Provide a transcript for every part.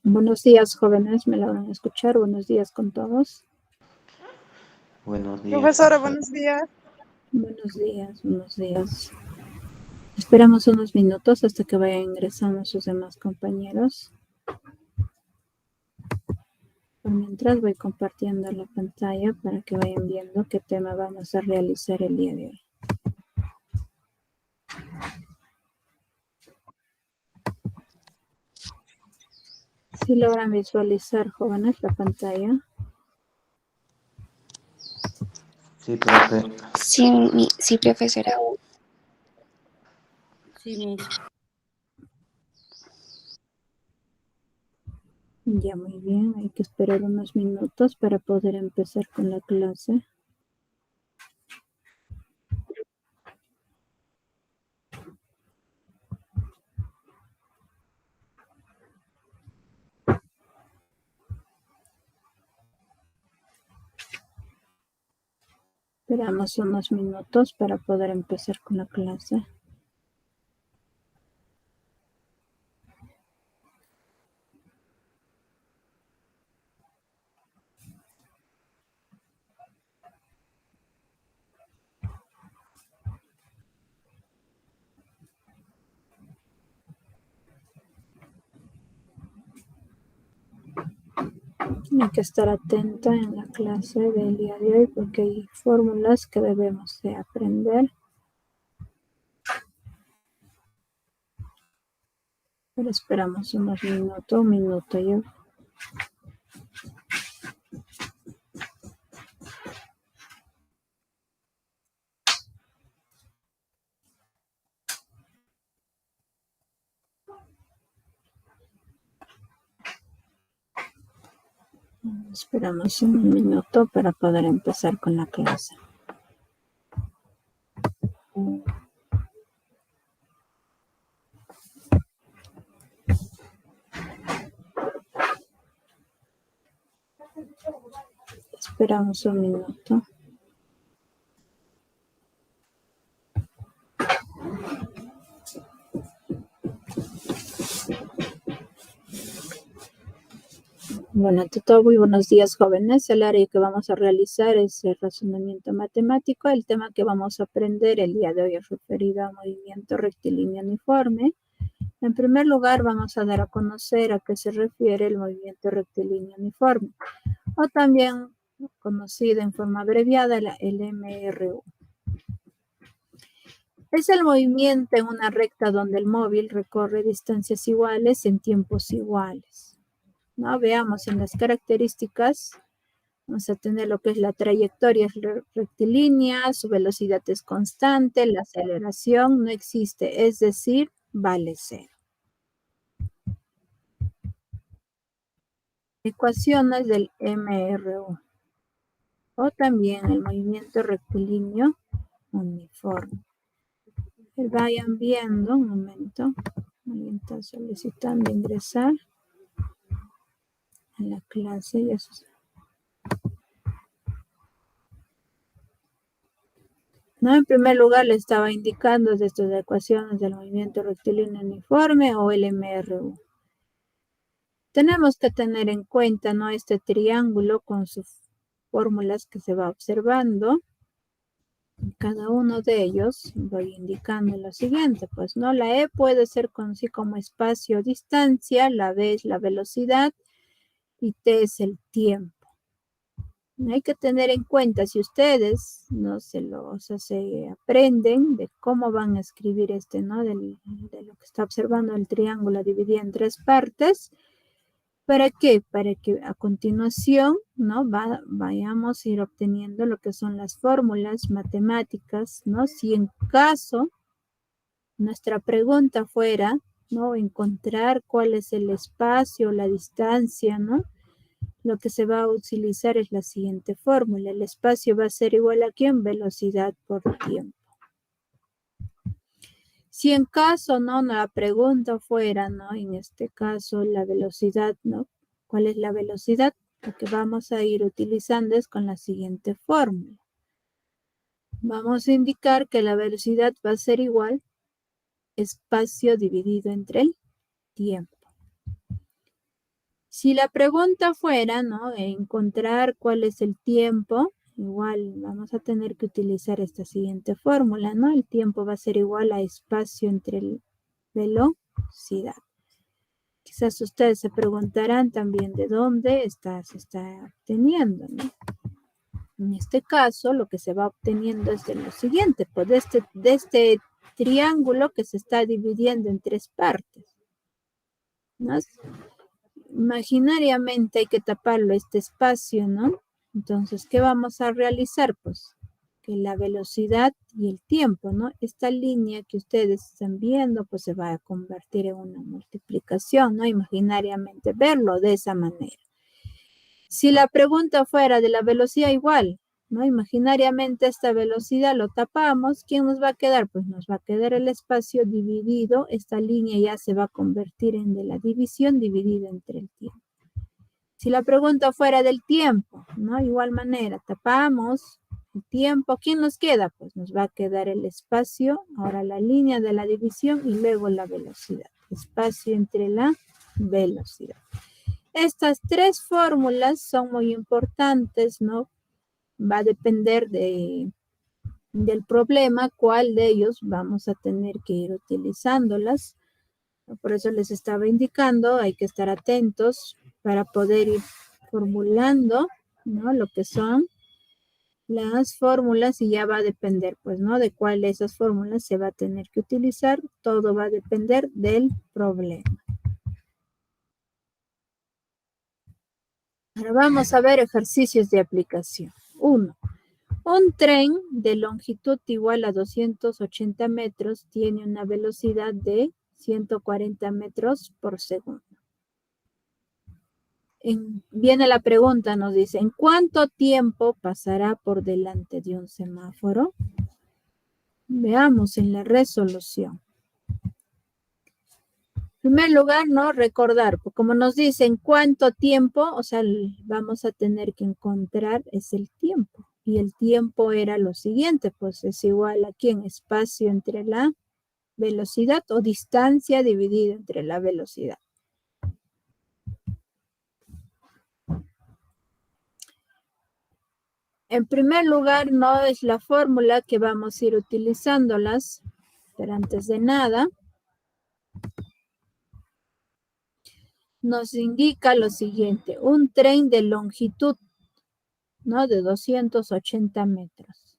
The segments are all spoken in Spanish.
Buenos días, jóvenes, ¿me logran escuchar? Buenos días con todos. Buenos días. Profesora, buenos días. Buenos días. Esperamos unos minutos hasta que vayan ingresando sus demás compañeros. Por mientras voy compartiendo la pantalla para que vayan viendo qué tema vamos a realizar el día de hoy. ¿Sí logran visualizar, jóvenes, la pantalla? Sí, profe. Sí, profesora. Sí, Ya, muy bien. Hay que esperar unos minutos para poder empezar con la clase. Esperamos unos minutos para poder empezar con la clase. Hay que estar atenta en la clase del día de hoy porque hay fórmulas que debemos de aprender. Pero esperamos unos minutos, un minuto ya. Esperamos un minuto para poder empezar con la clase. Esperamos un minuto. Bueno, ante todo, muy buenos días, jóvenes. El área que vamos a realizar es el razonamiento matemático. El tema que vamos a aprender el día de hoy es referido a movimiento rectilíneo uniforme. En primer lugar, vamos a dar a conocer a qué se refiere el movimiento rectilíneo uniforme, o también conocido en forma abreviada el MRU. Es el movimiento en una recta donde el móvil recorre distancias iguales en tiempos iguales. ¿No? Veamos en las características, vamos a tener lo que es la trayectoria rectilínea, su velocidad es constante, la aceleración no existe, es decir, vale cero. Ecuaciones del MRU o también el movimiento rectilíneo uniforme. Vayan viendo un momento. Alguien está solicitando ingresar a la clase. No, en primer lugar le estaba indicando de estas ecuaciones del movimiento rectilíneo uniforme o el MRU. Tenemos que tener en cuenta, ¿no?, este triángulo con sus fórmulas que se va observando. Cada uno de ellos voy indicando lo siguiente, pues, ¿no? La E puede ser conocida como espacio o distancia, la B es la velocidad y T es el tiempo. Hay que tener en cuenta, si ustedes no se aprenden de cómo van a escribir ¿no? De lo que está observando el triángulo dividido en tres partes. ¿Para qué? Para que a continuación, ¿no?, vayamos a ir obteniendo lo que son las fórmulas matemáticas, ¿no? Si en caso nuestra pregunta fuera, ¿no?, encontrar cuál es el espacio, la distancia, ¿no?, lo que se va a utilizar es la siguiente fórmula. El espacio va a ser igual a ¿quién? Velocidad por tiempo. Si en caso, ¿no?, la pregunta fuera, ¿no?, en este caso la velocidad, ¿no?, ¿cuál es la velocidad? Lo que vamos a ir utilizando es con la siguiente fórmula. Vamos a indicar que la velocidad va a ser igual espacio dividido entre el tiempo. Si la pregunta fuera, ¿no? Encontrar cuál es el tiempo, igual vamos a tener que utilizar esta siguiente fórmula, ¿no? El tiempo va a ser igual a espacio entre velocidad. Quizás ustedes se preguntarán también de dónde se está obteniendo, ¿no? En este caso, lo que se va obteniendo es de lo siguiente, pues de este triángulo que se está dividiendo en tres partes, ¿no? Imaginariamente hay que taparlo este espacio, ¿no? Entonces, ¿qué vamos a realizar? Pues que la velocidad y el tiempo, ¿no? Esta línea que ustedes están viendo, pues se va a convertir en una multiplicación, ¿no? Imaginariamente verlo de esa manera. Si la pregunta fuera de la velocidad igual, ¿no? Imaginariamente esta velocidad lo tapamos, ¿quién nos va a quedar? Pues nos va a quedar el espacio dividido, esta línea ya se va a convertir en de la división dividida entre el tiempo. Si la pregunta fuera del tiempo, ¿no? Igual manera, tapamos el tiempo, ¿quién nos queda? Pues nos va a quedar el espacio, ahora la línea de la división y luego la velocidad, espacio entre la velocidad. Estas tres fórmulas son muy importantes, ¿no? Va a depender del problema, cuál de ellos vamos a tener que ir utilizándolas. Por eso les estaba indicando, hay que estar atentos para poder ir formulando, ¿no? Lo que son las fórmulas y ya va a depender, pues, ¿no? De cuál de esas fórmulas se va a tener que utilizar. Todo va a depender del problema. Ahora vamos a ver ejercicios de aplicación. 1. Un tren de longitud igual a 280 metros tiene una velocidad de 140 metros por segundo. Viene la pregunta, nos dice, ¿en cuánto tiempo pasará por delante de un semáforo? Veamos en la resolución. En primer lugar, ¿no? Recordar, como nos dice en cuánto tiempo, o sea, vamos a tener que encontrar es el tiempo. Y el tiempo era lo siguiente, pues es igual aquí en espacio entre la velocidad o distancia dividida entre la velocidad. En primer lugar, no es la fórmula que vamos a ir utilizándolas, pero antes de nada, nos indica lo siguiente, un tren de longitud, ¿no? De 280 metros.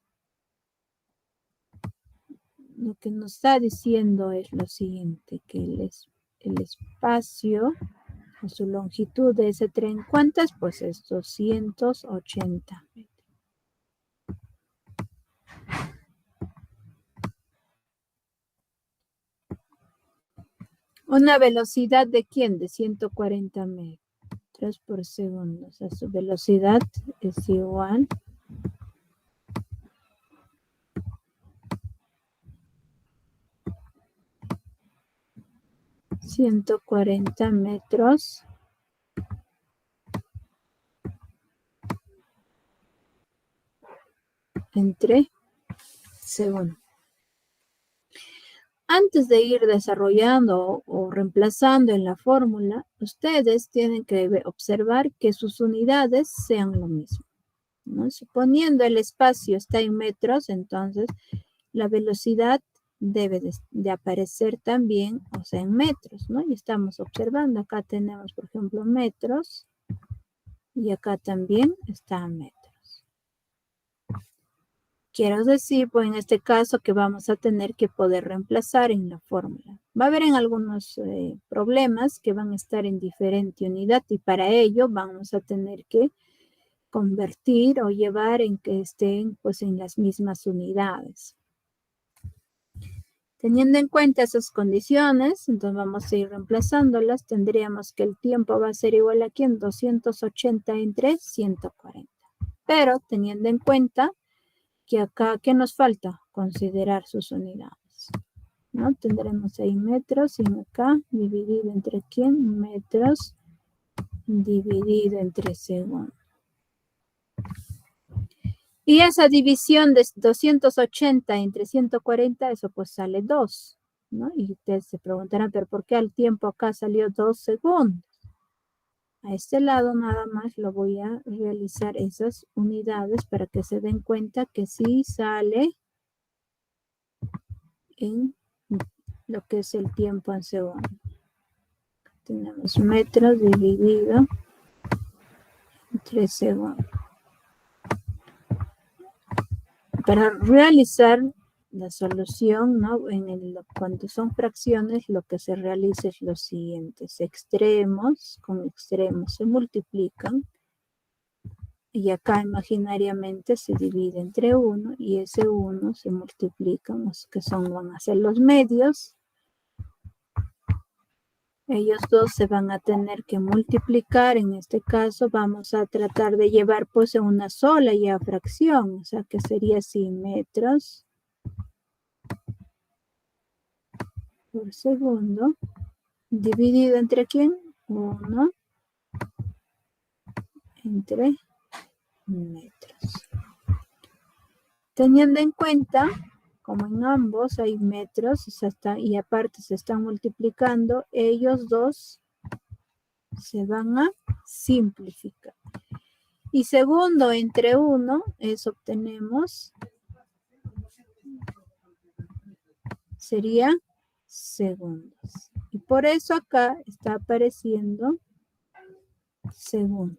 Lo que nos está diciendo es lo siguiente, que el espacio o su longitud de ese tren, ¿cuántas? Pues es 280 metros. Una velocidad de ¿quién? De 140 metros por segundo. O sea, su velocidad es igual a 140 metros entre segundo. Antes de ir desarrollando o reemplazando en la fórmula, ustedes tienen que observar que sus unidades sean lo mismo, ¿no? Suponiendo el espacio está en metros, entonces la velocidad debe de aparecer también, o sea, en metros, ¿no? Y estamos observando, acá tenemos, por ejemplo, metros, y acá también está metros. Quiero decir, pues en este caso que vamos a tener que poder reemplazar en la fórmula. Va a haber en algunos problemas que van a estar en diferente unidad y para ello vamos a tener que convertir o llevar en que estén pues en las mismas unidades. Teniendo en cuenta esas condiciones, entonces vamos a ir reemplazándolas. Tendríamos que el tiempo va a ser igual aquí en 280 entre 140. Pero teniendo en cuenta que acá, ¿qué nos falta? Considerar sus unidades, ¿no? Tendremos ahí metros y acá dividido entre ¿quién? Metros dividido entre segundos. Y esa división de 280 entre 140, eso pues sale 2, ¿no? Y ustedes se preguntarán, ¿pero por qué al tiempo acá salió 2 segundos? A este lado nada más lo voy a realizar esas unidades para que se den cuenta que sí sale en lo que es el tiempo en segundo. Tenemos metros dividido entre segundos. Para realizar la solución, ¿no? Cuando son fracciones, lo que se realiza es lo siguiente. Extremos con extremos se multiplican. Y acá imaginariamente se divide entre 1 y ese 1 se multiplica, que van a ser los medios. Ellos dos se van a tener que multiplicar. En este caso vamos a tratar de llevar pues una sola ya fracción. O sea que sería así, metros por segundo. Dividido entre ¿quién? 1 entre metros. Teniendo en cuenta, como en ambos hay metros, y aparte se están multiplicando, ellos dos se van a simplificar. Y segundo entre 1, eso obtenemos, sería segundos. Y por eso acá está apareciendo segundos.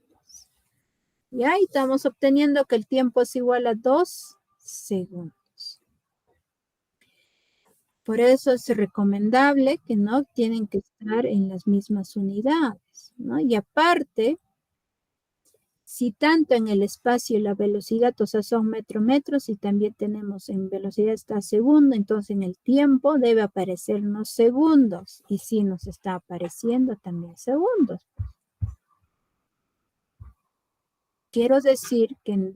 Y ahí estamos obteniendo que el tiempo es igual a 2 segundos. Por eso es recomendable que no tienen que estar en las mismas unidades, ¿no? Y aparte, si tanto en el espacio y la velocidad, o sea, son metros, y también tenemos en velocidad está segundo, entonces en el tiempo debe aparecernos segundos. Y si nos está apareciendo también segundos. Quiero decir que en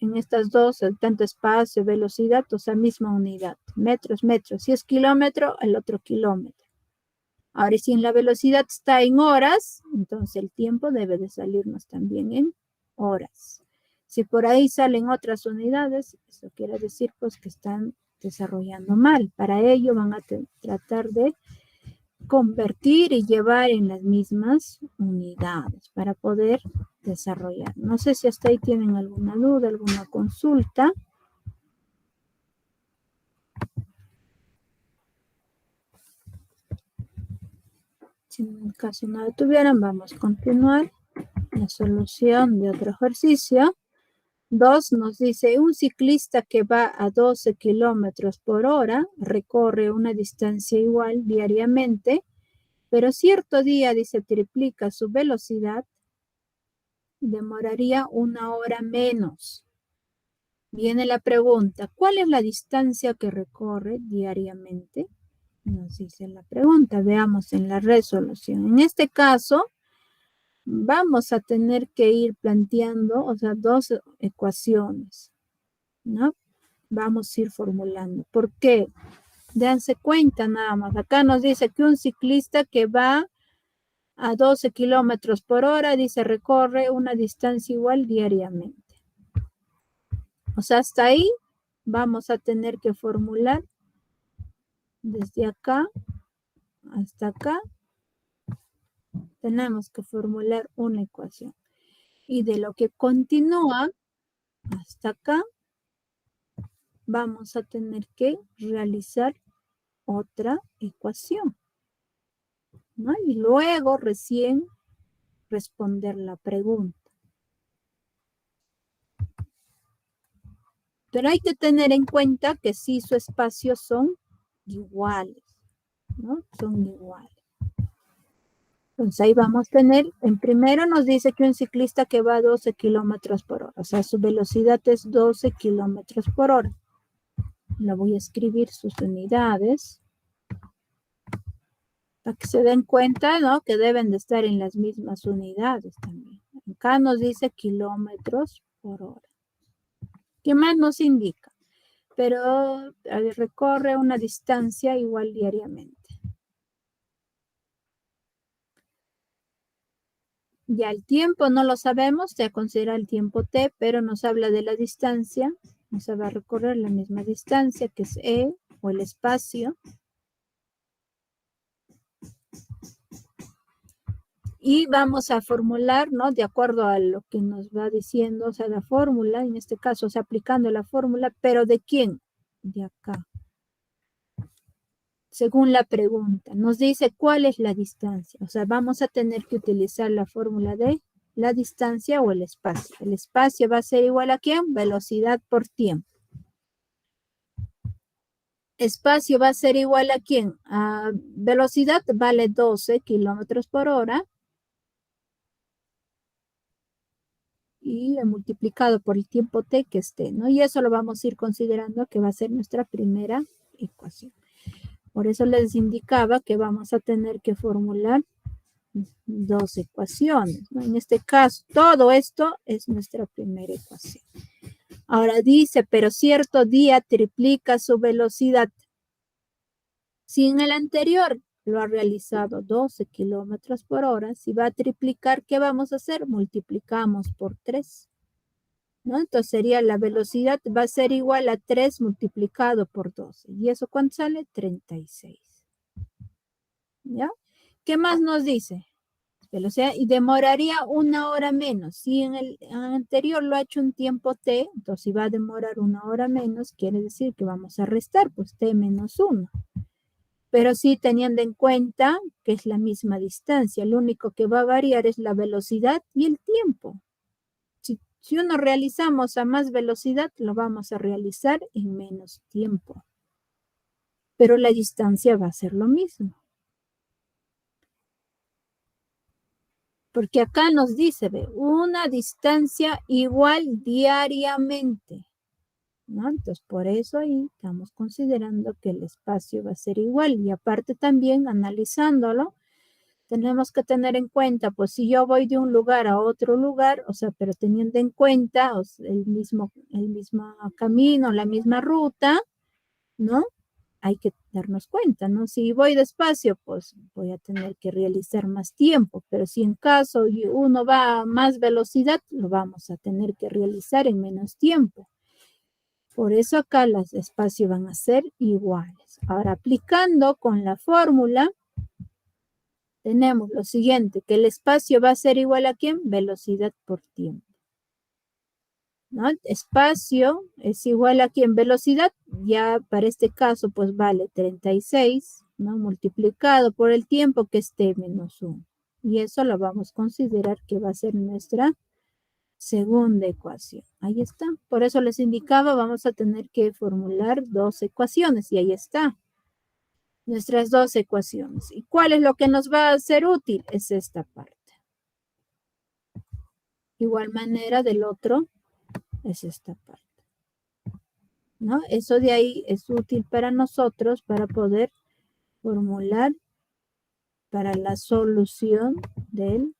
en estas dos, tanto espacio, velocidad, o sea, misma unidad. Metros. Si es kilómetro, el otro kilómetro. Ahora, si en la velocidad está en horas, entonces el tiempo debe de salirnos también en horas. Si por ahí salen otras unidades, eso quiere decir pues que están desarrollando mal. Para ello van a tratar de convertir y llevar en las mismas unidades para poder desarrollar. No sé si hasta ahí tienen alguna duda, alguna consulta. Si en caso no lo tuvieran, vamos a continuar la solución de otro ejercicio. 2 nos dice, un ciclista que va a 12 kilómetros por hora recorre una distancia igual diariamente, pero cierto día, dice, triplica su velocidad, demoraría 1 hora menos. Viene la pregunta, ¿cuál es la distancia que recorre diariamente? Nos dice la pregunta, veamos en la resolución. En este caso, vamos a tener que ir planteando, o sea, dos ecuaciones, ¿no? Vamos a ir formulando. ¿Por qué? Dense cuenta nada más. Acá nos dice que un ciclista que va a 12 kilómetros por hora, dice, recorre una distancia igual diariamente. O sea, hasta ahí vamos a tener que formular desde acá hasta acá. Tenemos que formular una ecuación. Y de lo que continúa hasta acá, vamos a tener que realizar otra ecuación, ¿no? Y luego recién responder la pregunta. Pero hay que tener en cuenta que sí, su espacio son iguales, ¿no? Son iguales. Entonces ahí vamos a tener, en primero nos dice que un ciclista que va a 12 kilómetros por hora, o sea, su velocidad es 12 kilómetros por hora. La voy a escribir sus unidades para que se den cuenta, ¿no? Que deben de estar en las mismas unidades también. Acá nos dice kilómetros por hora. ¿Qué más nos indica? Pero recorre una distancia igual diariamente. Ya el tiempo no lo sabemos, se considera el tiempo t, pero nos habla de la distancia. Nos va a recorrer la misma distancia que es e, o el espacio. Y vamos a formular, ¿no? De acuerdo a lo que nos va diciendo, o sea, la fórmula, en este caso, o sea, aplicando la fórmula, pero ¿de quién? De acá. Según la pregunta, nos dice cuál es la distancia. O sea, vamos a tener que utilizar la fórmula de la distancia o el espacio. El espacio va a ser igual a ¿quién? Velocidad por tiempo. Espacio va a ser igual a ¿quién? A velocidad vale 12 kilómetros por hora. Y multiplicado por el tiempo t que esté, ¿no? Y eso lo vamos a ir considerando que va a ser nuestra primera ecuación. Por eso les indicaba que vamos a tener que formular dos ecuaciones, ¿no? En este caso, todo esto es nuestra primera ecuación. Ahora dice, pero cierto día triplica su velocidad. Si en el anterior lo ha realizado 12 kilómetros por hora, si va a triplicar, ¿qué vamos a hacer? Multiplicamos por 3. ¿No? Entonces sería la velocidad va a ser igual a 3 multiplicado por 12. ¿Y eso cuánto sale? 36. ¿Ya? ¿Qué más nos dice? Velocidad y demoraría 1 hora menos. Si en el anterior lo ha hecho un tiempo t, entonces si va a demorar 1 hora menos, quiere decir que vamos a restar, pues t menos 1. Pero sí teniendo en cuenta que es la misma distancia, lo único que va a variar es la velocidad y el tiempo. Si uno realizamos a más velocidad, lo vamos a realizar en menos tiempo. Pero la distancia va a ser lo mismo. Porque acá nos dice, ve, una distancia igual diariamente. ¿No? Entonces, por eso ahí estamos considerando que el espacio va a ser igual. Y aparte también, analizándolo, tenemos que tener en cuenta, pues si yo voy de un lugar a otro lugar, o sea, pero teniendo en cuenta o sea, el mismo camino, la misma ruta, ¿no? Hay que darnos cuenta, ¿no? Si voy despacio, pues voy a tener que realizar más tiempo, pero si en caso uno va a más velocidad, lo vamos a tener que realizar en menos tiempo. Por eso acá los espacios van a ser iguales. Ahora, aplicando con la fórmula, tenemos lo siguiente, que el espacio va a ser igual a ¿quién? Velocidad por tiempo. ¿No? Espacio es igual a ¿quién? Velocidad, ya para este caso pues vale 36, ¿no? Multiplicado por el tiempo que es t menos 1. Y eso lo vamos a considerar que va a ser nuestra segunda ecuación. Ahí está. Por eso les indicaba, vamos a tener que formular dos ecuaciones y ahí está. Nuestras dos ecuaciones. ¿Y cuál es lo que nos va a ser útil? Es esta parte. Igual manera del otro es esta parte. ¿No? Eso de ahí es útil para nosotros para poder formular para la solución del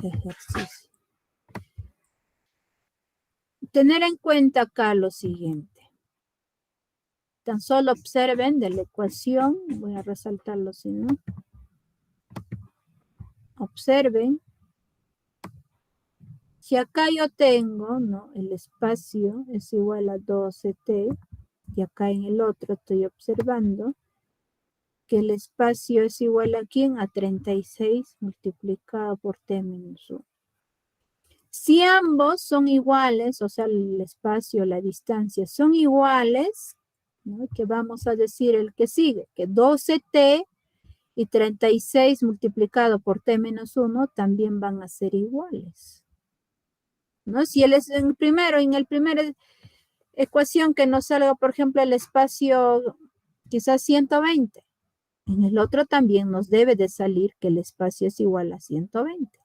ejercicio. Tener en cuenta acá lo siguiente. Tan solo observen de la ecuación, voy a resaltarlo si no. Observen, si acá yo tengo, ¿no? El espacio es igual a 12t, y acá en el otro estoy observando que el espacio es igual a ¿quién? A 36 multiplicado por t menos 1. Si ambos son iguales, o sea, el espacio, la distancia son iguales, ¿no? Que vamos a decir el que sigue, que 12t y 36 multiplicado por t menos 1 también van a ser iguales. ¿No? Si él es en el primero, ecuación que nos salga, por ejemplo, el espacio quizás 120. En el otro también nos debe de salir que el espacio es igual a 120.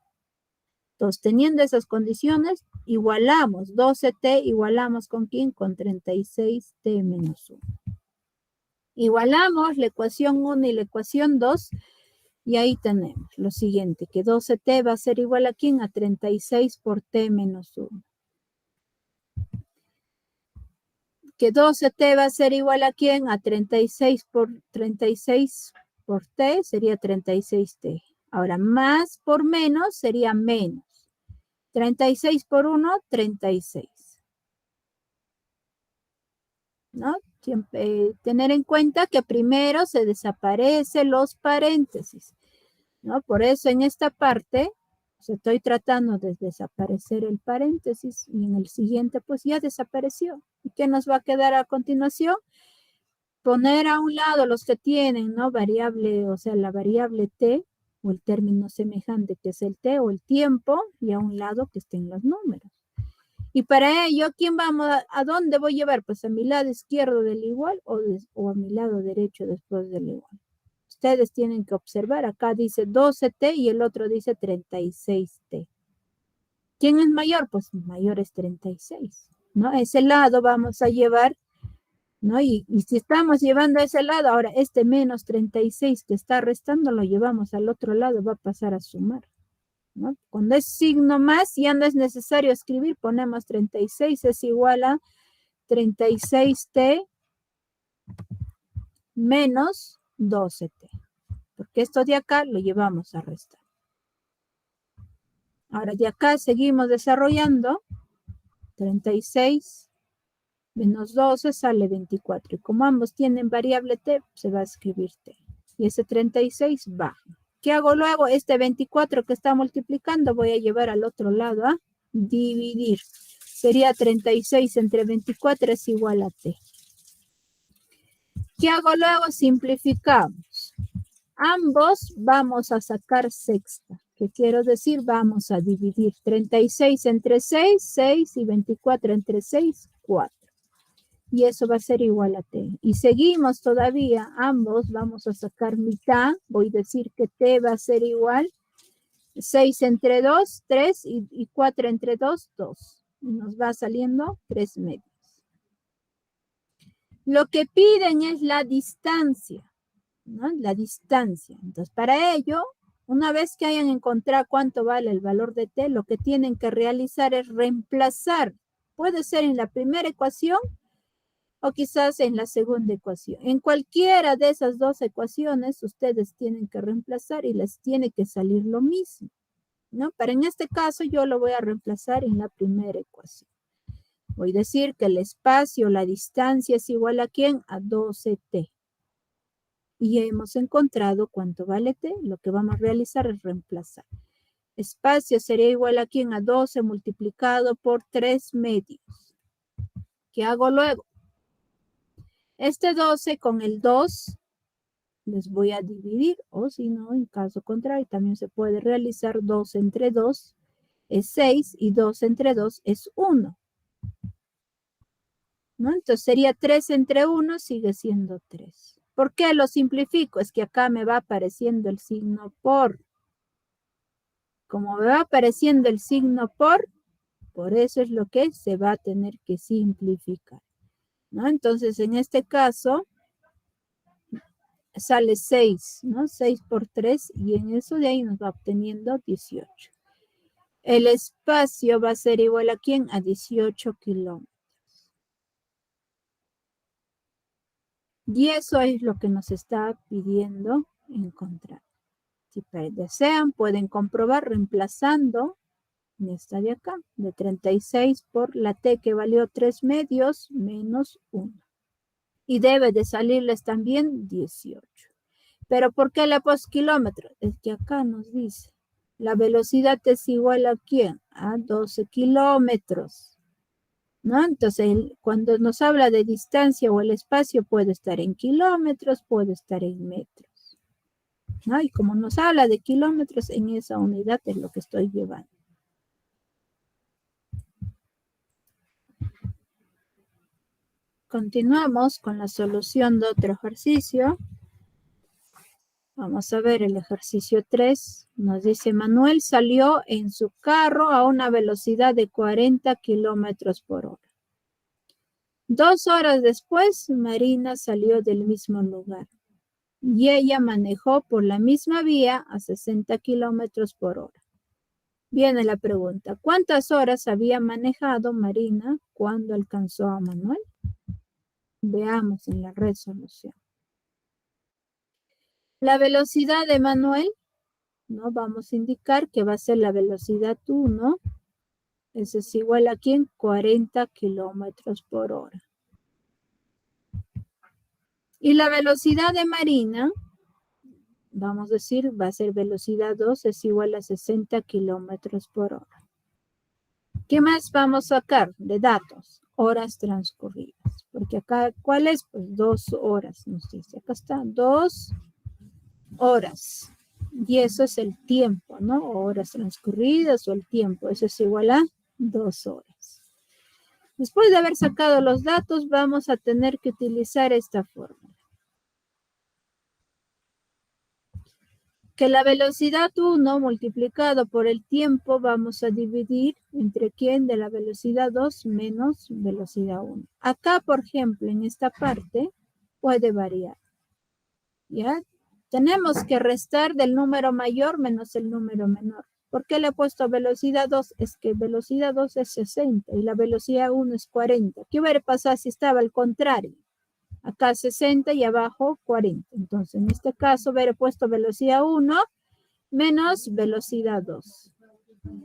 Entonces, teniendo esas condiciones, igualamos 12t, igualamos ¿con quién? Con 36t menos 1. Igualamos la ecuación 1 y la ecuación 2, y ahí tenemos lo siguiente, que 12t va a ser igual a ¿quién? A 36 por t menos 1. Que 12t va a ser igual a ¿quién? A 36 por t sería 36t. Ahora, más por menos sería menos. 36 por 1, 36. ¿No? Siempre, tener en cuenta que primero se desaparecen los paréntesis. ¿no? Por eso en esta parte pues, estoy tratando de desaparecer el paréntesis y en el siguiente pues ya desapareció. ¿Y qué nos va a quedar a continuación? Poner a un lado los que tienen, ¿no? Variable, o sea, la variable t o el término semejante que es el t o el tiempo y a un lado que estén los números. Y para ello, ¿quién vamos a dónde voy a llevar? Pues a mi lado izquierdo del igual o a mi lado derecho después del igual. Ustedes tienen que observar, acá dice 12t y el otro dice 36t. ¿Quién es mayor? Pues mayor es 36, ¿no? Ese lado vamos a llevar, ¿no? Y si estamos llevando a ese lado, ahora este menos 36 que está restando lo llevamos al otro lado, va a pasar a sumar, ¿no? Cuando es signo más, ya no es necesario escribir, ponemos 36 es igual a 36t menos 12t, porque esto de acá lo llevamos a restar. Ahora de acá seguimos desarrollando, 36 menos 12 sale 24, y como ambos tienen variable t, se va a escribir t, y ese 36 baja. ¿Qué hago luego? Este 24 que está multiplicando voy a llevar al otro lado a dividir. Sería 36 entre 24 es igual a t. ¿Qué hago luego? Simplificamos. Ambos vamos a sacar sexta. ¿Qué quiero decir? Vamos a dividir 36 entre 6, 6 y 24 entre 6, 4. Y eso va a ser igual a t. Y seguimos todavía, ambos vamos a sacar mitad. Voy a decir que t va a ser igual 6 entre 2, 3 y 4 entre 2, 2. Y nos va saliendo 3 medios. Lo que piden es la distancia, ¿no? La distancia. Entonces, para ello, una vez que hayan encontrado cuánto vale el valor de t, lo que tienen que realizar es reemplazar. Puede ser en la primera ecuación o quizás en la segunda ecuación. En cualquiera de esas dos ecuaciones, ustedes tienen que reemplazar y les tiene que salir lo mismo, ¿no? Pero en este caso, yo lo voy a reemplazar en la primera ecuación. Voy a decir que el espacio, la distancia es igual a ¿quién? A 12t. Y hemos encontrado cuánto vale t. Lo que vamos a realizar es reemplazar. Espacio sería igual a ¿quién? A 12 multiplicado por 3 medios. ¿Qué hago luego? Este 12 con el 2 les voy a dividir, o si no, en caso contrario, también se puede realizar 2 entre 2 es 6 y 2 entre 2 es 1. ¿No? Entonces sería 3 entre 1, sigue siendo 3. ¿Por qué lo simplifico? Es que acá me va apareciendo el signo por. Como me va apareciendo el signo por eso es lo que se va a tener que simplificar, ¿no? Entonces, en este caso, sale 6, ¿no? 6 por 3, y en eso de ahí nos va obteniendo 18. El espacio va a ser igual a ¿quién? A 18 kilómetros. Y eso es lo que nos está pidiendo encontrar. Si desean, pueden comprobar reemplazando en esta de acá, de 36 por la t que valió 3 medios menos 1. Y debe de salirles también 18. ¿Pero por qué le puse kilómetros? Es que acá nos dice, la velocidad es igual a ¿quién? A 12 kilómetros. ¿No? Entonces, cuando nos habla de distancia o el espacio, puede estar en kilómetros, puede estar en metros, ¿no? Y como nos habla de kilómetros, en esa unidad es lo que estoy llevando. Continuamos con la solución de otro ejercicio. Vamos a ver el ejercicio 3. Nos dice, Manuel salió en su carro a una velocidad de 40 kilómetros por hora. 2 horas después, Marina salió del mismo lugar y ella manejó por la misma vía a 60 kilómetros por hora. Viene la pregunta, ¿cuántas horas había manejado Marina cuando alcanzó a Manuel? Veamos en la resolución. La velocidad de Manuel, ¿no? Vamos a indicar que va a ser la velocidad 1. Eso es igual a ¿quién? 40 kilómetros por hora. Y la velocidad de Marina, vamos a decir, va a ser velocidad 2 es igual a 60 kilómetros por hora. ¿Qué más vamos a sacar de datos? Horas transcurridas. Porque acá, ¿cuál es? Pues 2 horas, nos dice. Acá está, 2 horas. Y eso es el tiempo, ¿no? Horas transcurridas o el tiempo. Eso es igual a 2 horas. Después de haber sacado los datos, vamos a tener que utilizar esta fórmula. Que la velocidad 1 multiplicado por el tiempo vamos a dividir entre quién de la velocidad 2 menos velocidad 1. Acá, por ejemplo, en esta parte puede variar. ¿Ya? Tenemos que restar del número mayor menos el número menor. ¿Por qué le he puesto velocidad 2? Es que velocidad 2 es 60 y la velocidad 1 es 40. ¿Qué hubiera pasado si estaba al contrario? Acá 60 y abajo 40. Entonces, en este caso, hubiera puesto velocidad 1 menos velocidad 2.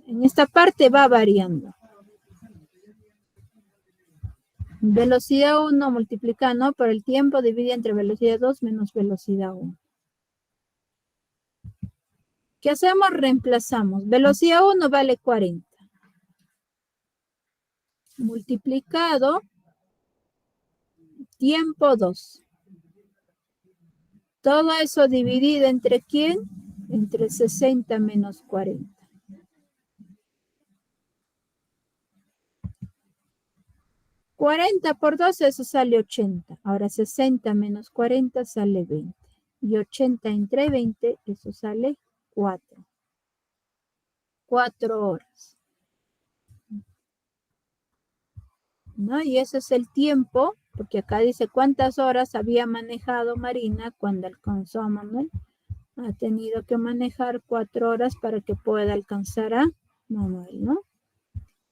En esta parte va variando. Velocidad 1 multiplicando por el tiempo divide entre velocidad 2 menos velocidad 1. ¿Qué hacemos? Reemplazamos. Velocidad 1 vale 40. Multiplicado tiempo 2. Todo eso dividido entre ¿quién? Entre 60 menos 40. 40 por 2, eso sale 80. Ahora 60 menos 40 sale 20. Y 80 entre 20, eso sale 4. 4 horas. ¿No? Y ese es el tiempo, porque acá dice cuántas horas había manejado Marina cuando alcanzó a Manuel. Ha tenido que manejar 4 horas para que pueda alcanzar a Manuel, ¿no?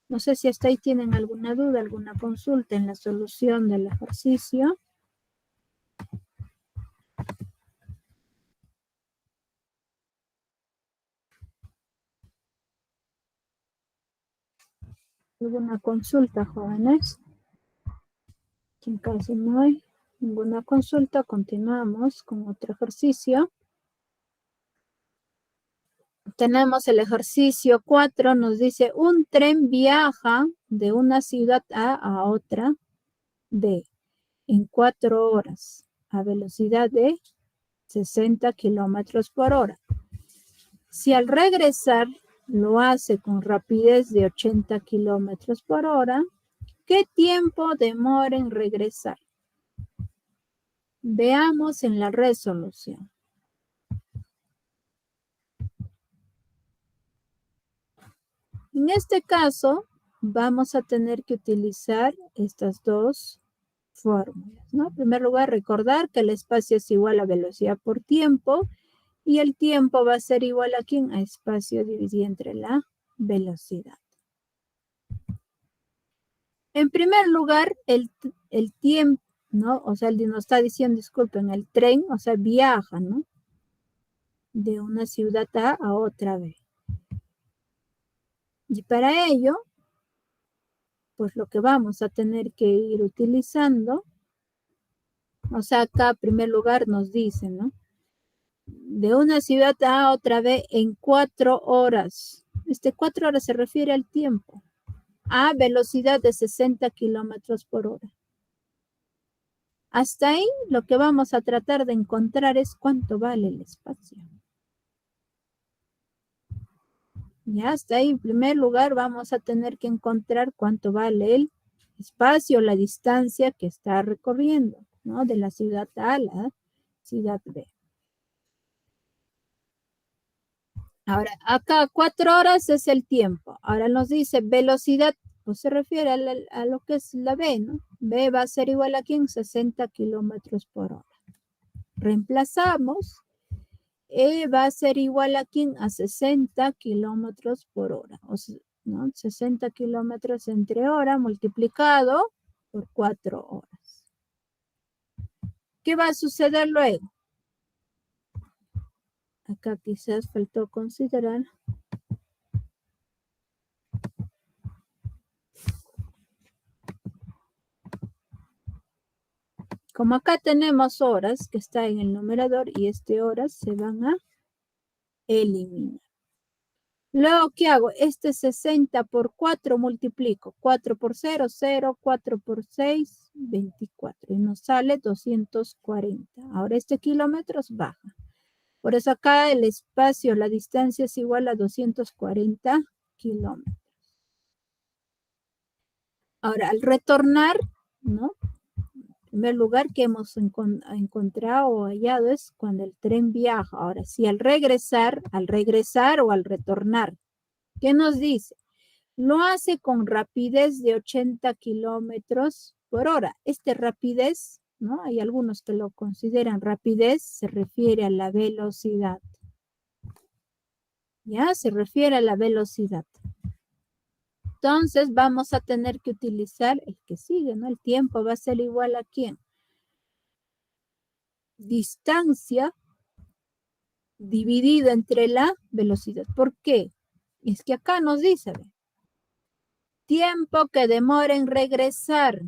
No sé si hasta ahí tienen alguna duda, alguna consulta en la solución del ejercicio. ¿Alguna consulta, jóvenes? En caso no hay ninguna consulta, continuamos con otro ejercicio. Tenemos el ejercicio 4, nos dice, un tren viaja de una ciudad A a otra B en 4 horas a velocidad de 60 kilómetros por hora. Si al regresar lo hace con rapidez de 80 kilómetros por hora, ¿qué tiempo demora en regresar? Veamos en la resolución. En este caso, vamos a tener que utilizar estas dos fórmulas, ¿no? En primer lugar, recordar que el espacio es igual a velocidad por tiempo y el tiempo va a ser igual a ¿quién? A espacio dividido entre la velocidad. En primer lugar, el tiempo, ¿no? O sea, nos está diciendo, disculpen, el tren, o sea, viaja, ¿no? De una ciudad a otra B. Y para ello, pues lo que vamos a tener que ir utilizando, o sea, acá en primer lugar nos dice, ¿no? De una ciudad a otra B en 4 horas. 4 horas se refiere al tiempo. A velocidad de 60 kilómetros por hora. Hasta ahí lo que vamos a tratar de encontrar es cuánto vale el espacio. Ya hasta ahí, en primer lugar, vamos a tener que encontrar cuánto vale el espacio, la distancia que está recorriendo, ¿no? De la ciudad A a la ciudad B. Ahora, acá 4 horas es el tiempo. Ahora nos dice velocidad, pues se refiere a lo que es la B, ¿no? B va a ser igual a ¿quién? 60 kilómetros por hora. Reemplazamos. E va a ser igual a ¿quién? A 60 kilómetros por hora. O sea, ¿no? 60 kilómetros entre hora multiplicado por 4 horas. ¿Qué va a suceder luego? Acá quizás faltó considerar. Como acá tenemos horas que está en el numerador y este horas se van a eliminar. Luego, ¿qué hago? Este 60 por 4 multiplico. 4 por 0, 0. 4 por 6, 24. Y nos sale 240. Ahora este kilómetros baja. Por eso acá el espacio, la distancia es igual a 240 kilómetros. Ahora, al retornar, ¿no? En primer lugar que hemos encontrado o hallado es cuando el tren viaja. Ahora, si al regresar o al retornar, ¿qué nos dice? Lo hace con rapidez de 80 kilómetros por hora. Esta rapidez, ¿no? Hay algunos que lo consideran rapidez, se refiere a la velocidad. ¿Ya? Se refiere a la velocidad. Entonces vamos a tener que utilizar el que sigue, ¿no? El tiempo va a ser igual a ¿quién? Distancia dividido entre la velocidad. ¿Por qué? Es que acá nos dice, ¿ve? Tiempo que demora en regresar.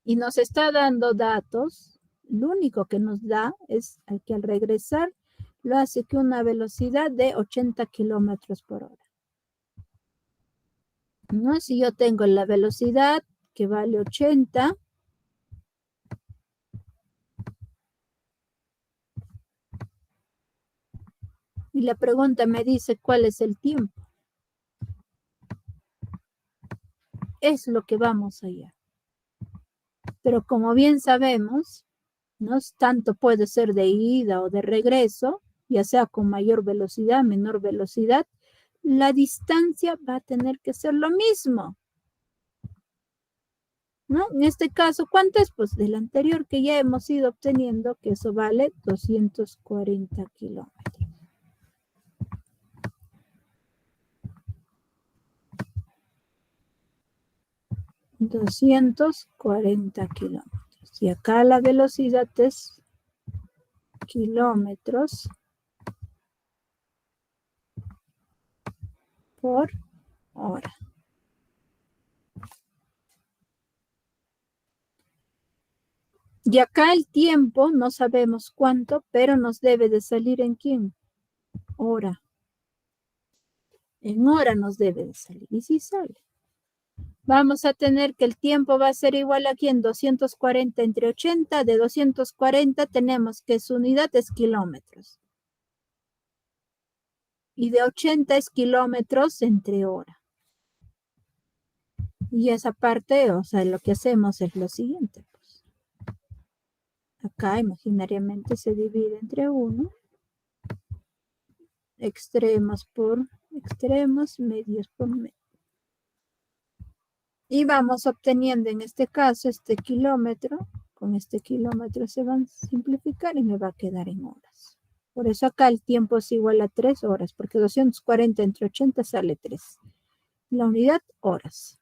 Y nos está dando datos. Lo único que nos da es que al regresar lo hace que una velocidad de 80 kilómetros por hora. ¿No? Si yo tengo la velocidad que vale 80, y la pregunta me dice cuál es el tiempo. Es lo que vamos allá. Pero como bien sabemos, ¿no? Tanto puede ser de ida o de regreso, ya sea con mayor velocidad, menor velocidad, la distancia va a tener que ser lo mismo. ¿No? En este caso, ¿cuánto es? Pues del anterior que ya hemos ido obteniendo, que eso vale 240 kilómetros. 240 kilómetros. Y acá la velocidad es kilómetros por hora. Y acá el tiempo, no sabemos cuánto, pero nos debe de salir ¿en quién? Hora. En hora nos debe de salir. Y si sale. Vamos a tener que el tiempo va a ser igual aquí en 240 entre 80. De 240 tenemos que su unidad es kilómetros. Y de 80 es kilómetros entre hora. Y esa parte, o sea, lo que hacemos es lo siguiente. Pues. Acá imaginariamente se divide entre 1. Extremos por extremos, medios por medios. Y vamos obteniendo en este caso este kilómetro. Con este kilómetro se van a simplificar y me va a quedar en horas. Por eso acá el tiempo es igual a 3 horas, porque 240 entre 80 sale 3. La unidad, horas.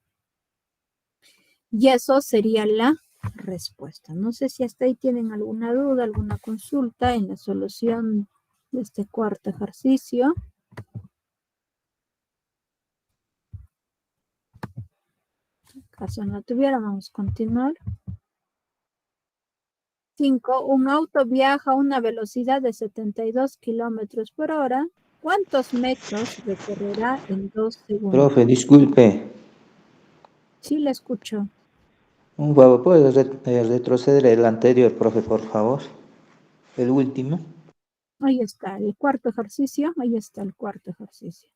Y eso sería la respuesta. No sé si hasta ahí tienen alguna duda, alguna consulta en la solución de este cuarto ejercicio. En caso no tuviera, vamos a continuar. 5. Un auto viaja a una velocidad de 72 kilómetros por hora. ¿Cuántos metros recorrerá en 2 segundos? Profe, disculpe. Sí, le escucho. Un favor, ¿puede retroceder el anterior, profe, por favor? El último. Ahí está, el cuarto ejercicio. Ahí está el cuarto ejercicio.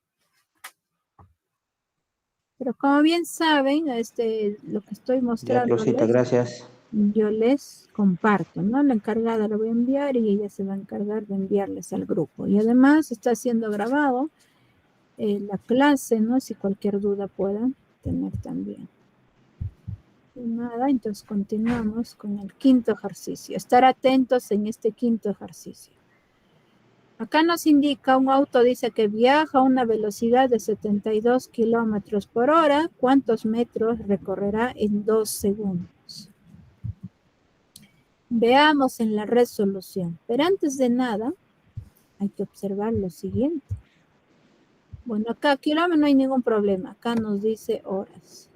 Pero como bien saben, lo que estoy Ya, mostrando, Rosita, gracias. yo les comparto, ¿no? La encargada la voy a enviar y ella se va a encargar de enviarles al grupo. Y además está siendo grabado la clase, ¿no? Si cualquier duda puedan tener también. Y nada, entonces continuamos con el quinto ejercicio. Estar atentos en este quinto ejercicio. Acá nos indica, un auto dice que viaja a una velocidad de 72 kilómetros por hora. ¿Cuántos metros recorrerá en 2 segundos? Veamos en la resolución. Pero antes de nada, hay que observar lo siguiente. Bueno, acá kilómetros no hay ningún problema. Acá nos dice horas.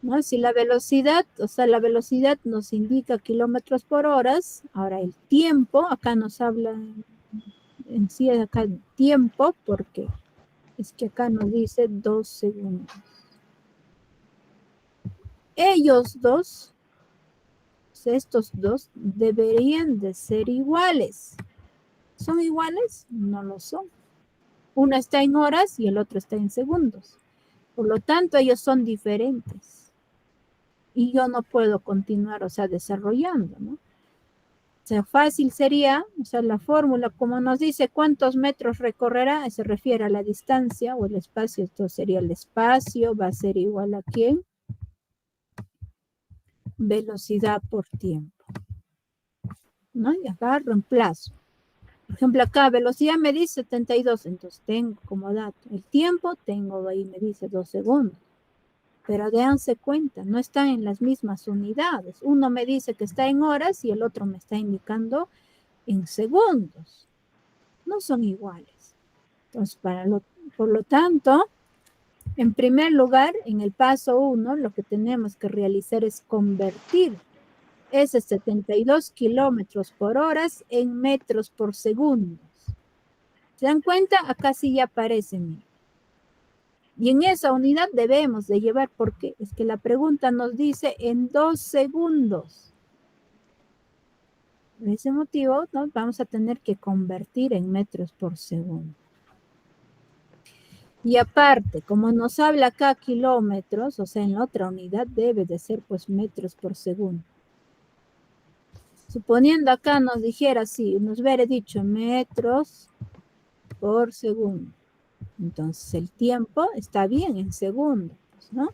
¿no? Si la velocidad, o sea, la velocidad nos indica kilómetros por hora, ahora el tiempo, acá nos habla en sí, acá el tiempo, porque es que acá nos dice 2 segundos. Ellos dos, estos dos, deberían de ser iguales. ¿Son iguales? No lo son. Uno está en horas y el otro está en segundos. Por lo tanto, ellos son diferentes. Y yo no puedo continuar, o sea, desarrollando, ¿no? O sea, fácil sería, o sea, la fórmula, como nos dice cuántos metros recorrerá, se refiere a la distancia o el espacio. Esto sería el espacio, va a ser igual a ¿quién? Velocidad por tiempo, ¿no? Y acá reemplazo. Por ejemplo, acá velocidad me dice 72, entonces tengo como dato el tiempo, tengo ahí me dice 2 segundos. Pero déjense cuenta, no están en las mismas unidades. Uno me dice que está en horas y el otro me está indicando en segundos. No son iguales. Entonces, por lo tanto, en primer lugar, en el paso 1, lo que tenemos que realizar es convertir ese 72 kilómetros por hora en metros por segundo. ¿Se dan cuenta? Acá sí ya aparecen. Y en esa unidad debemos de llevar, porque es que la pregunta nos dice en 2 segundos. Por ese motivo, ¿no? Vamos a tener que convertir en metros por segundo. Y aparte, como nos habla acá kilómetros, o sea, en la otra unidad debe de ser pues metros por segundo. Suponiendo acá nos dijera así, nos hubiera dicho metros por segundo. Entonces el tiempo está bien en segundos, ¿no?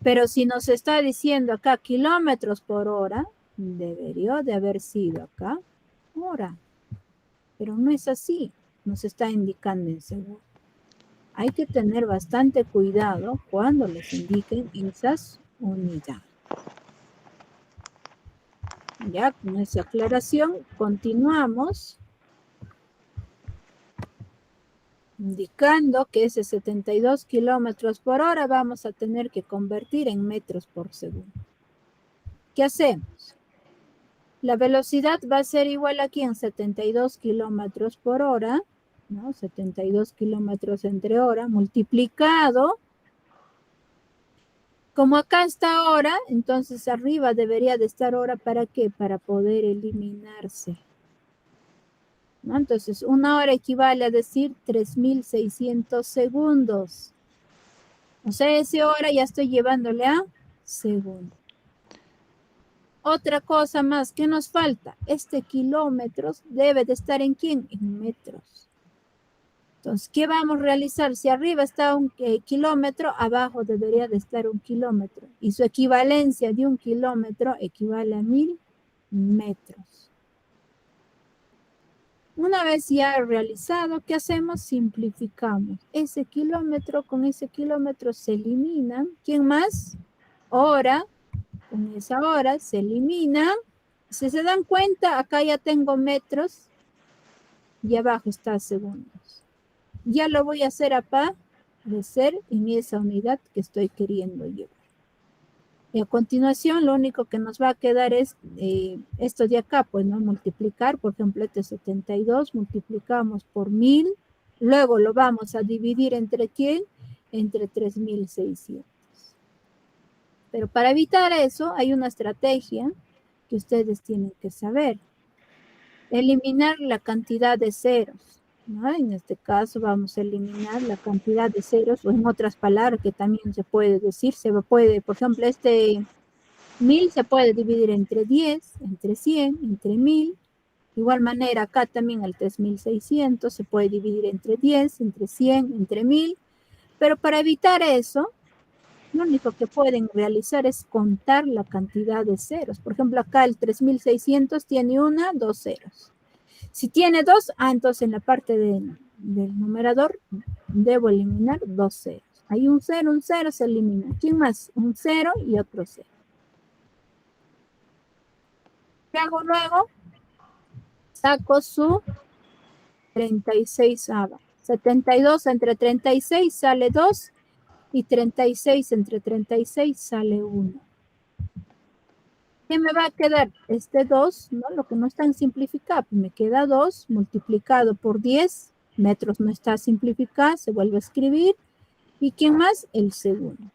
Pero si nos está diciendo acá kilómetros por hora, debería de haber sido acá hora. Pero no es así, nos está indicando en segundo. Hay que tener bastante cuidado cuando les indiquen esas unidades. Ya con esa aclaración continuamos indicando que ese 72 kilómetros por hora vamos a tener que convertir en metros por segundo. ¿Qué hacemos? La velocidad va a ser igual aquí en 72 kilómetros por hora, ¿no? 72 kilómetros entre hora, multiplicado. Como acá está hora, entonces arriba debería de estar hora, ¿para qué? Para poder eliminarse, ¿no? Entonces, una hora equivale a decir 3.600 segundos. O sea, esa hora ya estoy llevándole a segundo. Otra cosa más, ¿qué nos falta? Este kilómetros debe de estar ¿en quién? En metros. Entonces, ¿qué vamos a realizar? Si arriba está un kilómetro, abajo debería de estar 1 kilómetro. Y su equivalencia de 1 kilómetro equivale a 1000 metros. Una vez ya realizado, ¿qué hacemos? Simplificamos. Ese kilómetro con ese kilómetro se eliminan. ¿Quién más? Hora. Con esa hora se eliminan. Si se dan cuenta, acá ya tengo metros y abajo está segundos. Ya lo voy a hacer aparecer en esa unidad que estoy queriendo llevar. Y a continuación, lo único que nos va a quedar es esto de acá, pues, ¿no? Multiplicar, por ejemplo, este 72, multiplicamos por 1000, luego lo vamos a dividir entre ¿quién? Entre 3600. Pero para evitar eso, hay una estrategia que ustedes tienen que saber. Eliminar la cantidad de ceros, ¿no? En este caso vamos a eliminar la cantidad de ceros, o en otras palabras que también se puede decir, se puede, por ejemplo, este 1000 se puede dividir entre 10, entre 100, entre 1000. De igual manera, acá también el 3600 se puede dividir entre 10, entre 100, entre 1000. Pero para evitar eso, lo único que pueden realizar es contar la cantidad de ceros. Por ejemplo, acá el 3600 tiene 2 ceros. Si tiene 2, entonces en la parte del numerador debo eliminar 2 ceros. Hay un 0, se elimina. ¿Quién más? Un 0 y otro 0. ¿Qué hago luego? Saco su 36ava. 72 entre 36 sale 2. Y 36 entre 36 sale 1. ¿Qué me va a quedar? Este 2, ¿no? Lo que no está en simplificar, me queda 2 multiplicado por 10. Metros no está simplificado, se vuelve a escribir. ¿Y quién más? El segundo.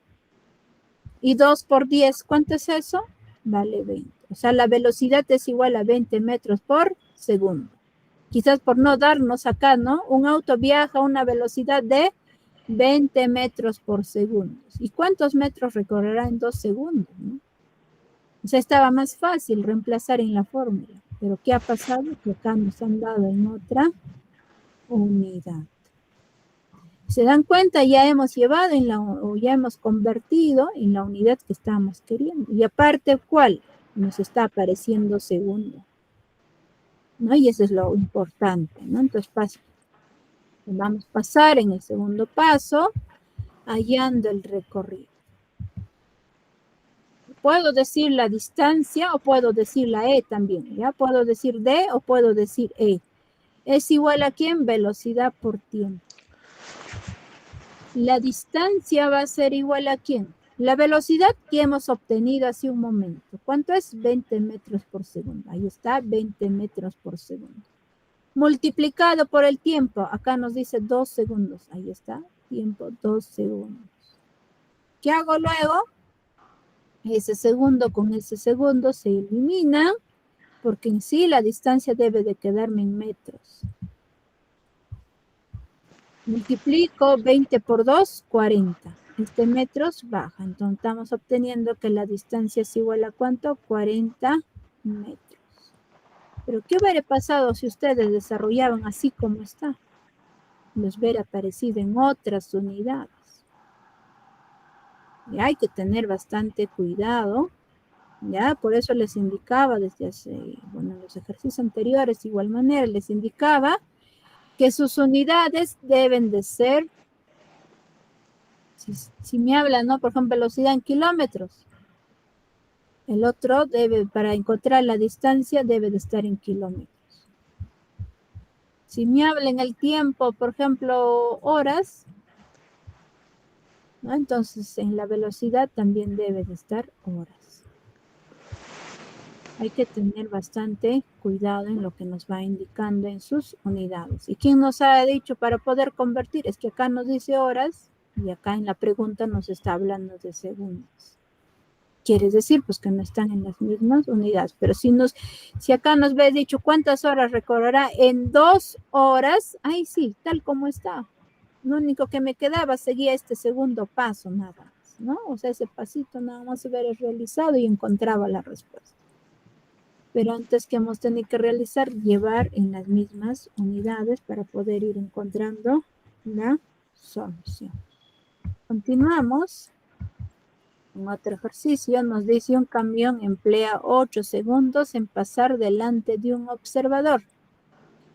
Y 2 por 10, ¿cuánto es eso? Vale 20. O sea, la velocidad es igual a 20 metros por segundo. Quizás por no darnos acá, ¿no? Un auto viaja a una velocidad de 20 metros por segundo. ¿Y cuántos metros recorrerá en 2 segundos? ¿No? O sea, estaba más fácil reemplazar en la fórmula. Pero ¿qué ha pasado? Que acá nos han dado en otra unidad. ¿Se dan cuenta? Ya hemos llevado o ya hemos convertido en la unidad que estamos queriendo. Y aparte, ¿cuál? Nos está apareciendo segundo. ¿No? Y eso es lo importante, ¿no? Entonces, vamos a pasar en el segundo paso, hallando el recorrido. Puedo decir la distancia o puedo decir la E también, ¿ya? Puedo decir D o puedo decir E. ¿Es igual a quién? Velocidad por tiempo. La distancia va a ser igual a quién? La velocidad que hemos obtenido hace un momento. ¿Cuánto es? 20 metros por segundo. Ahí está, 20 metros por segundo. Multiplicado por el tiempo. Acá nos dice 2 segundos. Ahí está, tiempo 2 segundos. ¿Qué hago luego? Ese segundo con ese segundo se elimina, porque en sí la distancia debe de quedarme en metros. Multiplico 20 por 2, 40. Este metros baja, entonces estamos obteniendo que la distancia es igual a ¿cuánto? 40 metros. Pero ¿qué hubiera pasado si ustedes desarrollaban así como está? Les hubiera aparecido en otras unidades. Y hay que tener bastante cuidado. ¿Ya? Por eso les indicaba desde hace, bueno, en los ejercicios anteriores, de igual manera, les indicaba que sus unidades deben de ser, si me hablan, ¿no? Por ejemplo, velocidad en kilómetros. El otro debe, para encontrar la distancia, debe de estar en kilómetros. Si me hablan el tiempo, por ejemplo, horas, ¿no? Entonces en la velocidad también debe de estar horas. Hay que tener bastante cuidado en lo que nos va indicando en sus unidades. ¿Y quién nos ha dicho para poder convertir? Es que acá nos dice horas y acá en la pregunta nos está hablando de segundos. Quiere decir pues que no están en las mismas unidades. Pero si acá nos ve dicho cuántas horas recorrerá en 2 horas, ahí sí, tal como está. Lo único que me quedaba seguía este segundo paso nada más, ¿no? O sea, ese pasito nada más se hubiera realizado y encontraba la respuesta. Pero antes que hemos tenido que realizar, llevar en las mismas unidades para poder ir encontrando la solución. Continuamos. En otro ejercicio nos dice un camión emplea 8 segundos en pasar delante de un observador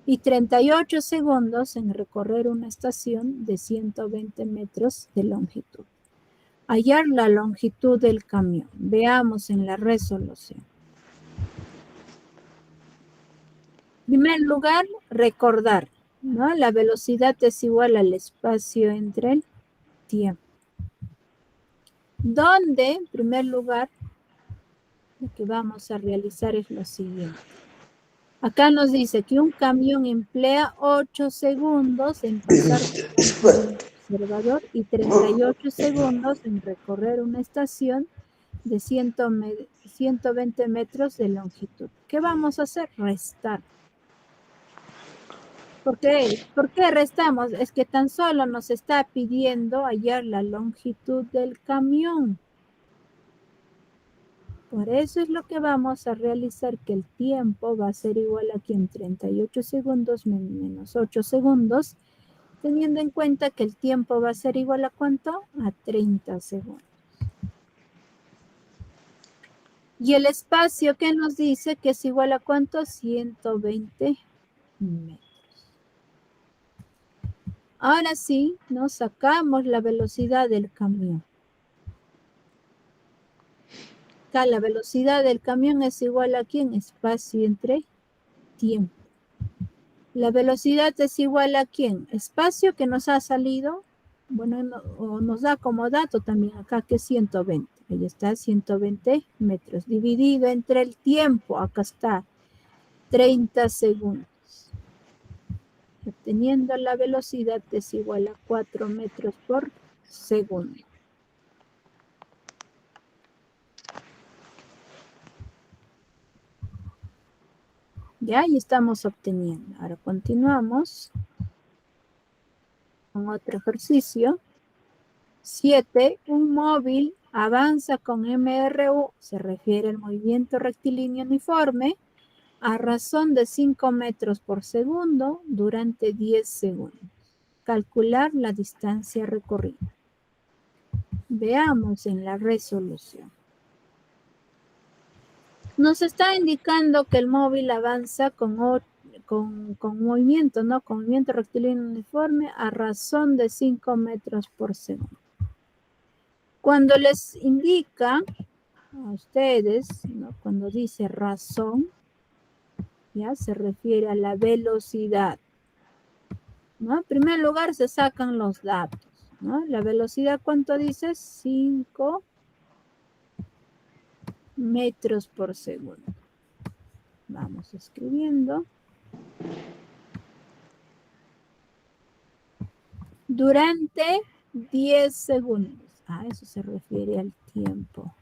y 38 segundos en recorrer una estación de 120 metros de longitud. Hallar la longitud del camión. Veamos en la resolución. En primer lugar, recordar, ¿no? La velocidad es igual al espacio entre el tiempo. Donde, en primer lugar, lo que vamos a realizar es lo siguiente. Acá nos dice que un camión emplea 8 segundos en pasar por un observador y 38 segundos en recorrer una estación de 120 metros de longitud. ¿Qué vamos a hacer? Restar. ¿Por qué? ¿Por qué restamos? Es que tan solo nos está pidiendo hallar la longitud del camión. Por eso es lo que vamos a realizar, que el tiempo va a ser igual aquí en 38 segundos menos 8 segundos, teniendo en cuenta que el tiempo va a ser igual a ¿cuánto? A 30 segundos. Y el espacio que nos dice que es igual a ¿cuánto? 120 metros. Ahora sí, nos sacamos la velocidad del camión. Acá la velocidad del camión es igual a ¿quién? Espacio entre tiempo. La velocidad es igual a ¿quién? Espacio que nos ha salido Bueno, o nos da como dato también acá que es 120. Ahí está, 120 metros. Dividido entre el tiempo, acá está, 30 segundos. Obteniendo la velocidad es igual a 4 metros por segundo. Ya, ahí estamos obteniendo. Ahora continuamos con otro ejercicio. 7. Un móvil avanza con MRU, se refiere al movimiento rectilíneo uniforme, a razón de 5 metros por segundo durante 10 segundos. Calcular la distancia recorrida. Veamos en la resolución. Nos está indicando que el móvil avanza con movimiento, ¿no? Con movimiento rectilíneo uniforme a razón de 5 metros por segundo. Cuando les indica a ustedes, ¿no? Cuando dice razón, ya se refiere a la velocidad, ¿no? En primer lugar se sacan los datos, ¿no? La velocidad, ¿cuánto dice? 5 metros por segundo. Vamos escribiendo. Durante 10 segundos. A eso se refiere al tiempo.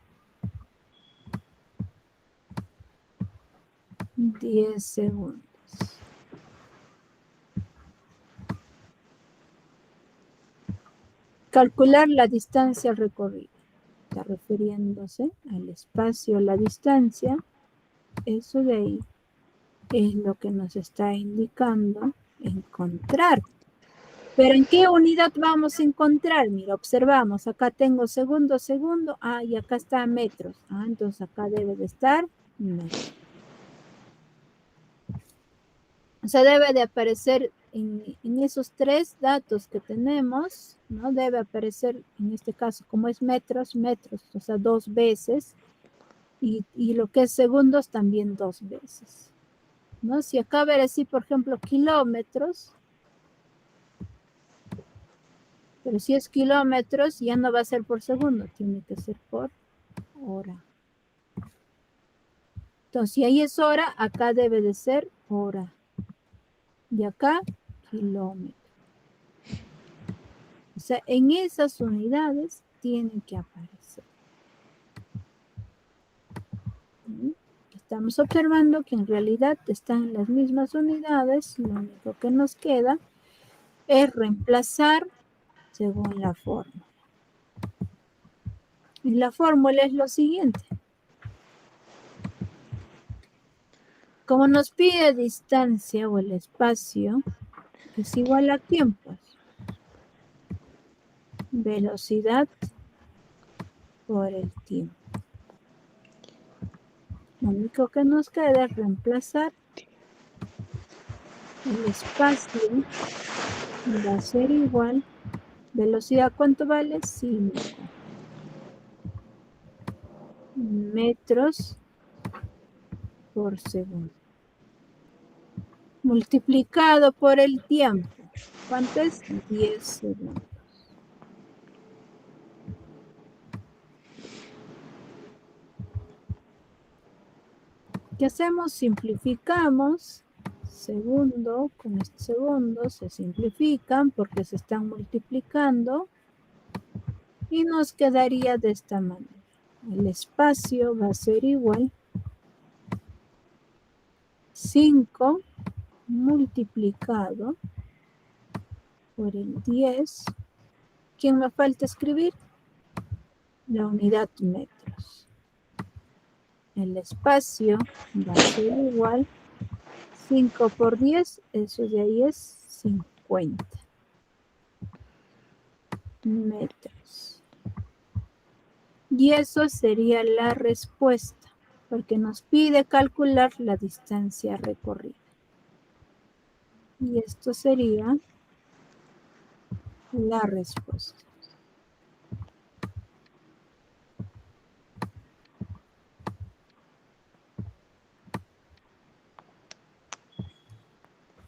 10 segundos. Calcular la distancia recorrida. Está refiriéndose al espacio, la distancia. Eso de ahí es lo que nos está indicando encontrar. ¿Pero en qué unidad vamos a encontrar? Mira, observamos, acá tengo segundo, segundo, y acá está metros. Entonces acá debe de estar metros. O sea, debe de aparecer en esos 3 datos que tenemos, ¿no? Debe aparecer, en este caso, como es metros, metros, o sea, 2 veces. Y lo que es segundos también 2 veces, ¿no? Si acá ver así, por ejemplo, kilómetros, pero si es kilómetros, ya no va a ser por segundo, tiene que ser por hora. Entonces, si ahí es hora, acá debe de ser hora. Y acá, kilómetro. O sea, en esas unidades tienen que aparecer. Estamos observando que en realidad están en las mismas unidades. Lo único que nos queda es reemplazar según la fórmula. Y la fórmula es lo siguiente. Como nos pide distancia o el espacio, es igual a tiempos. Velocidad por el tiempo. Lo único que nos queda es reemplazar el espacio. Va a ser igual. Velocidad, ¿cuánto vale? 5 metros por segundo. Multiplicado por el tiempo. ¿Cuánto es? 10 segundos. ¿Qué hacemos? Simplificamos. Segundo con este segundo se simplifican porque se están multiplicando. Y nos quedaría de esta manera. El espacio va a ser igual 5 multiplicado por el 10. ¿Quién me falta escribir? La unidad metros. El espacio va a ser igual 5 por 10, eso de ahí es 50 metros. Y eso sería la respuesta, porque nos pide calcular la distancia recorrida. Y esto sería la respuesta.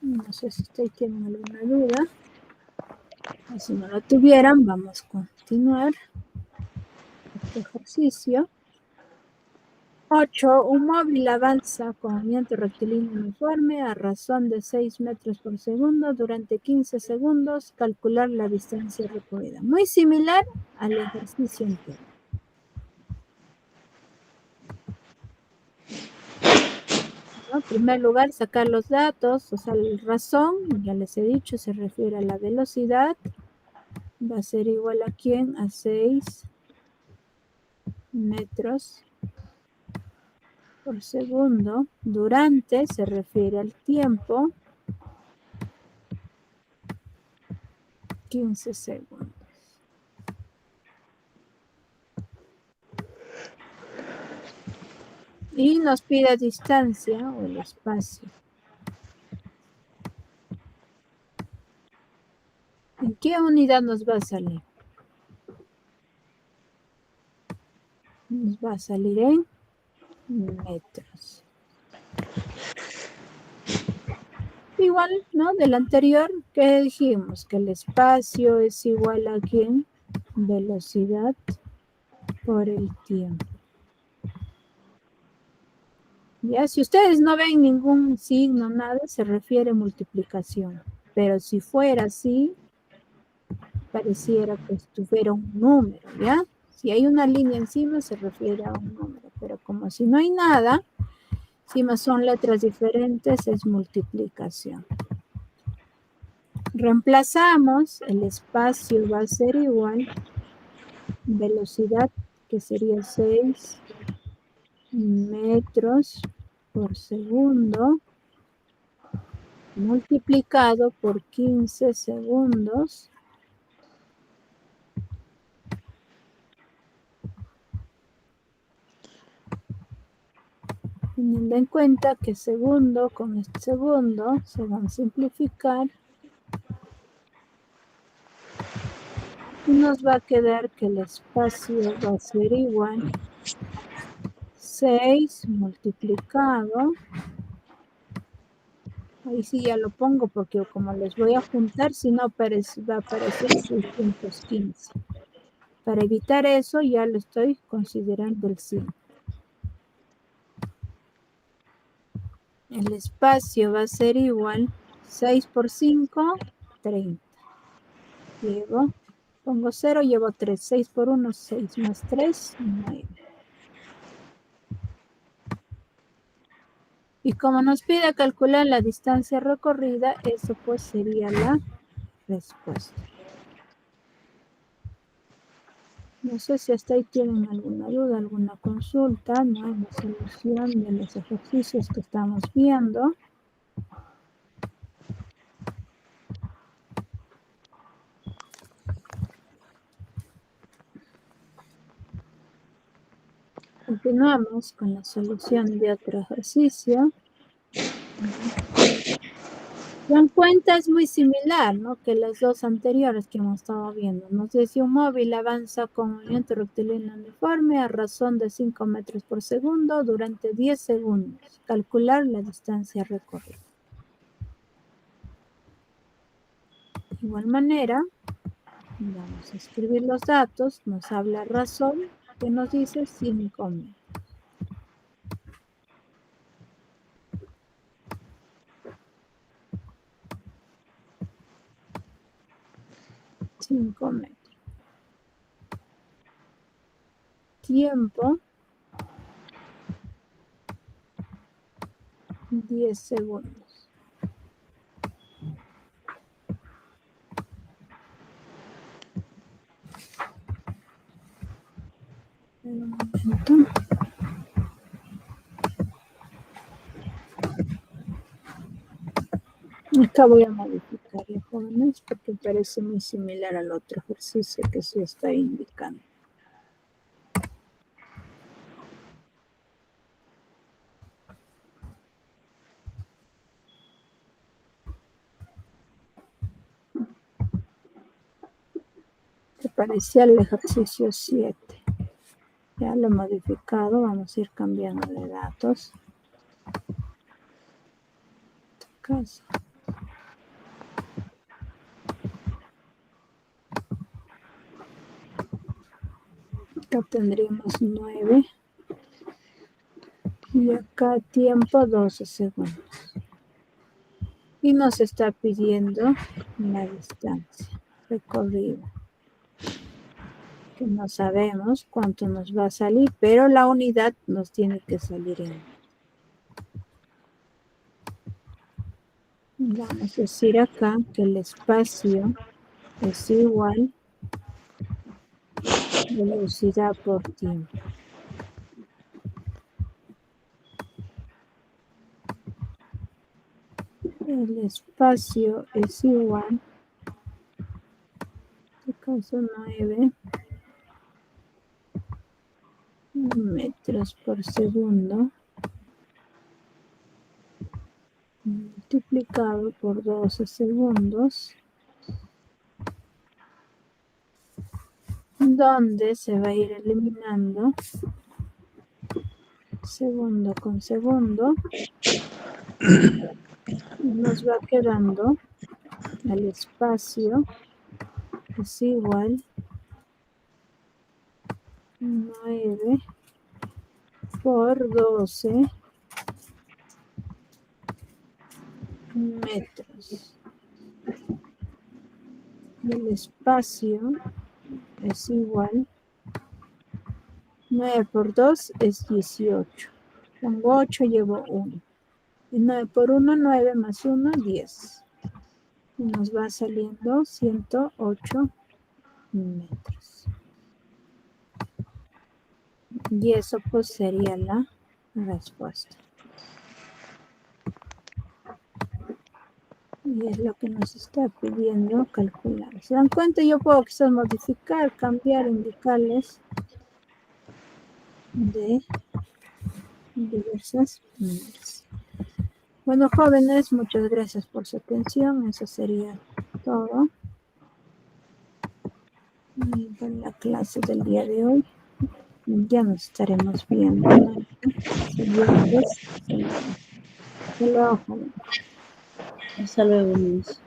No sé si ustedes tienen alguna duda. Si no lo tuvieran, vamos a continuar este ejercicio. 8. Un móvil avanza con movimiento rectilíneo uniforme a razón de 6 metros por segundo durante 15 segundos. Calcular la distancia recorrida. Muy similar al ejercicio anterior. ¿No? En primer lugar, sacar los datos, o sea, la razón, ya les he dicho, se refiere a la velocidad. Va a ser igual a ¿quién? A 6 metros por segundo. Durante se refiere al tiempo. 15 segundos. Y nos pide distancia o el espacio. ¿En qué unidad nos va a salir? Nos va a salir en metros. Igual, ¿no? Del anterior, ¿qué dijimos? Que el espacio es igual a ¿quién? Velocidad por el tiempo. Ya, si ustedes no ven ningún signo, nada, se refiere a multiplicación. Pero si fuera así, pareciera que estuviera un número, ¿ya? Si hay una línea encima, se refiere a un número. Pero como si no hay nada, encima son letras diferentes, es multiplicación. Reemplazamos, el espacio va a ser igual, velocidad, que sería 6 metros por segundo, multiplicado por 15 segundos, teniendo en cuenta que segundo con este segundo se van a simplificar y nos va a quedar que el espacio va a ser igual 6 multiplicado, ahí sí ya lo pongo porque como les voy a juntar, si no va a aparecer 615. Para evitar eso ya lo estoy considerando el 5. El espacio va a ser igual 6 por 5, 30. Pongo 0, llevo 3. 6 por 1, 6 más 3, 9. Y como nos pide calcular la distancia recorrida, eso pues sería la respuesta. No sé si hasta ahí tienen alguna duda, alguna consulta, ¿no? En la solución de los ejercicios que estamos viendo. Continuamos con la solución de otro ejercicio. Se dan cuenta, es muy similar, ¿no? Que las dos anteriores que hemos estado viendo. Nos dice un móvil avanza con movimiento rectilíneo uniforme a razón de 5 metros por segundo durante 10 segundos. Calcular la distancia recorrida. De igual manera, vamos a escribir los datos. Nos habla razón, que nos dice 5 metros. 5 metros. Tiempo, 10 segundos. Un momento. Acá voy a modificarlo, jóvenes, porque parece muy similar al otro ejercicio que se está indicando. Se parecía al ejercicio 7. Ya lo he modificado, vamos a ir cambiando de datos. En este caso. Acá tendríamos 9. Y acá tiempo 12 segundos. Y nos está pidiendo la distancia recorrida, que no sabemos cuánto nos va a salir, pero la unidad nos tiene que salir en. Vamos a decir acá que el espacio es igual a velocidad por tiempo. El espacio es igual, en este caso 9 metros por segundo multiplicado por 12 segundos, donde se va a ir eliminando segundo con segundo y nos va quedando el espacio es igual 9 por 12 metros. El espacio es igual 9 por 2 es 18. Pongo 8, llevo 1. Y 9 por 1, 9 más 1, 10. Y nos va saliendo 108 metros. Y eso pues sería la respuesta. Y es lo que nos está pidiendo calcular. ¿Se dan cuenta? Yo puedo quizás modificar, cambiar, indicarles de diversas maneras. Bueno, jóvenes, muchas gracias por su atención. Eso sería todo por la clase del día de hoy. Ya nos estaremos viendo en las siguientes semanas. Hasta luego, jóvenes. Hasta luego, Luis.